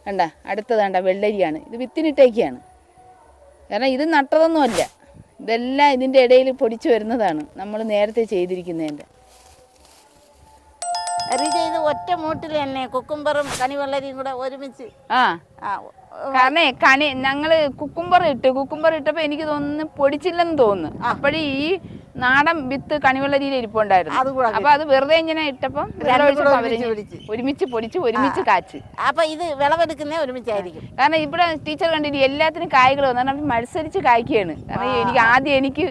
കണ്ട അടുത്തത് കണ്ട വെള്ളരിയാണ്. ഇത് വിത്തിനിട്ടേക്കാണ്. കാരണം ഇത് നട്ടതൊന്നുമല്ല, ഇതെല്ലാം ഇതിൻ്റെ ഇടയിൽ പൊടിച്ചു വരുന്നതാണ് നമ്മൾ നേരത്തെ ചെയ്തിരിക്കുന്നതിൻ്റെ. ഇത് ഒറ്റ മൂട്ടിൽ തന്നെ കുക്കുംബറും കണിവെള്ളരിയും കൂടെ ഒരുമിച്ച്. കാരണം ഞങ്ങള് കുക്കുംബർ ഇട്ടപ്പോൾ എനിക്ക് തോന്നുന്നു പൊടിച്ചില്ലെന്ന് തോന്നുന്നു. അപ്പോഴേ ഈ നാടൻ വിത്ത് കണിവെള്ളരിയിൽ ഇരിപ്പുണ്ടായിരുന്നു. അപ്പൊ അത് വെറുതെ ഇങ്ങനെ ഇട്ടപ്പം ഒരുമിച്ച് പൊടിച്ച് ഒരുമിച്ച് കാച്ച്. അപ്പൊ ഇത് വിളവെടുക്കുന്നേ ഒരുമിച്ചായിരിക്കും. കാരണം ഇവിടെ ടീച്ചർ കണ്ടിട്ട് എല്ലാത്തിനും കായ്കൾ വന്നു മത്സരിച്ച് കായ്ക്കുകയാണ്. കാരണം എനിക്ക്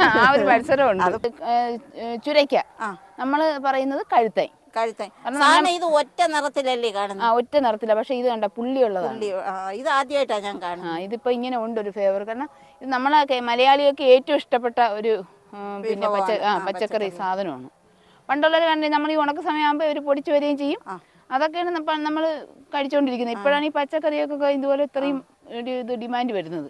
ആ ഒരു മത്സരമുണ്ട്. ചുരയ്ക്ക നമ്മള് പറയുന്നത് കഴുത്തൈ. ഇത് ഒറ്റ നിറത്തിലല്ലേ കാണുന്നത്? ഒറ്റ നിറത്തില. പക്ഷെ ഇത് കണ്ട പുള്ളിയുള്ളതാണ്. ഇത് ആദ്യമായിട്ടാണ് ഞാൻ കാണുന്നത്. ഇതിപ്പോ ഇങ്ങനെ ഉണ്ട് ഒരു ഫേവർ. കാരണം ഇത് നമ്മളെ മലയാളികൾക്ക് ഏറ്റവും ഇഷ്ടപ്പെട്ട ഒരു പിന്നെ പച്ചക്കറി സാധനമാണ്. പണ്ടുള്ളവർ കണ്ടി നമ്മൾ ഈ ഉണക്ക സമയമാകുമ്പോൾ ഇവർ പൊടിച്ചു വരികയും ചെയ്യും. അതൊക്കെയാണ് നമ്മൾ കഴിച്ചുകൊണ്ടിരിക്കുന്നത്. ഇപ്പോഴാണ് ഈ പച്ചക്കറിയൊക്കെ ഇതുപോലെ ഇത്രയും ഇത് ഡിമാൻഡ് വരുന്നത്.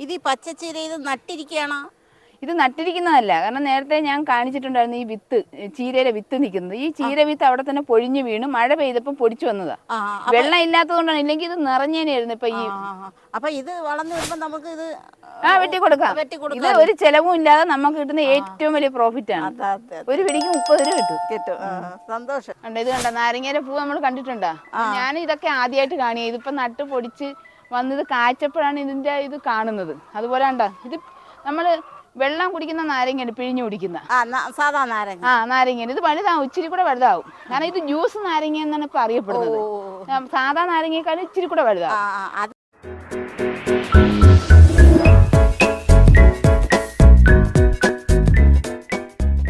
ഇത് പച്ചച്ചീര ഇത് നട്ടിരിക്കുകയാണോ? ഇത് നട്ടിരിക്കുന്നതല്ല. കാരണം നേരത്തെ ഞാൻ കാണിച്ചിട്ടുണ്ടായിരുന്നു ഈ വിത്ത്, ചീരയിലെ വിത്ത് നിൽക്കുന്നത്. ഈ ചീര വിത്ത് അവിടെ തന്നെ പൊഴിഞ്ഞു വീണ് മഴ പെയ്തപ്പം പൊടിച്ചു വന്നതാ. വെള്ളം ഇല്ലാത്തതുകൊണ്ടാണ്. ഇല്ലെങ്കിൽ ഇത് നിറഞ്ഞേനെയായിരുന്നു. ഇപ്പൊ ഈ അപ്പൊ ഇത് വളർന്നു വരുമ്പോ നമുക്ക് ഇത് വെട്ടിക്കൊടുക്കാം. ഇത് ഒരു ചെലവും ഇല്ലാതെ നമുക്ക് കിട്ടുന്ന ഏറ്റവും വലിയ പ്രോഫിറ്റ് ആണ്. ഒരു പിടിക്ക് 30 രൂപ കിട്ടും. സന്തോഷം. ഇത് കണ്ട നാരങ്ങയുടെ പൂ നമ്മൾ കണ്ടിട്ടുണ്ടോ? ഞാൻ ഇതൊക്കെ ആദ്യമായിട്ട് കാണിയത്. ഇതിപ്പോ നട്ട് പൊടിച്ച് വന്നത് കായ്ച്ചപ്പോഴാണ് ഇതിന്റെ ഇത് കാണുന്നത്. അതുപോലെ കണ്ട ഇത് നമ്മള് വെള്ളം കുടിക്കുന്ന നാരങ്ങയാണ്, പിഴിഞ്ഞു കുടിക്കുന്ന സാധാ നാരങ്ങ. നാരങ്ങ ഇത് വലുതാവും, ഇച്ചിരി കൂടെ വലുതാവും. കാരണം ഇത് ജ്യൂസ് നാരങ്ങ എന്നാണ് ഇപ്പൊ അറിയപ്പെടുന്നത്. സാധാ നാരങ്ങയെക്കാളും ഇച്ചിരി കൂടെ വലുതാവും.